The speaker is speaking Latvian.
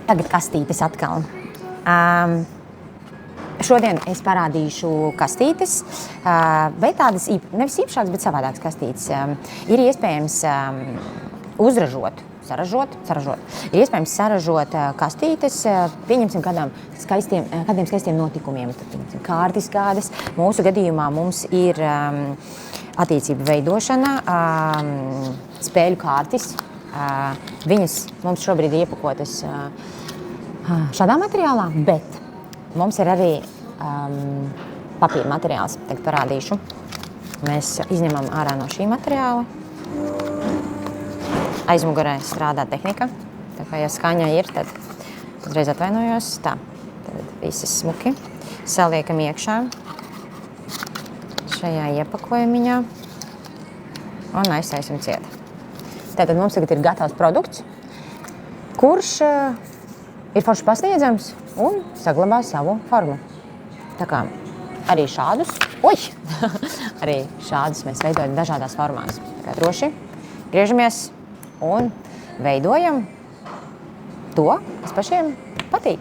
Tagad kastītes atkal. Šodien es parādīšu kastītes, bet tādas nevis īpašākas, bet savādākas kastītes. Ir iespējams saražot. Ir iespējams saražot kastītes, pieņemsim kādiem skaistiem notikumiem. Tad, kārtis kādas. Mūsu gadījumā mums ir attiecību veidošana, spēļu kārtis. Viņas mums šobrīd ir iepakotas šādā materiālā, bet mums ir arī papīra materiāls. Tagad parādīšu. Mēs izņemam ārā no šī materiāla. Aizmugurē strādā tehnika. Tā kā, ja skaņa ir, tad uzreiz atvainojos. Tā, tad visi smuki. Saliekam iekšā šajā iepakojumiņā un aizsaisim ciet. Tātad mums tagad ir gatavs produkts, kurš ir forši pasniedzams un saglabā savu formu. Tā kā arī šādus, arī šādus mēs veidojam dažādās formās. Tā kā droši griežamies un veidojam to, kas pašiem patīk.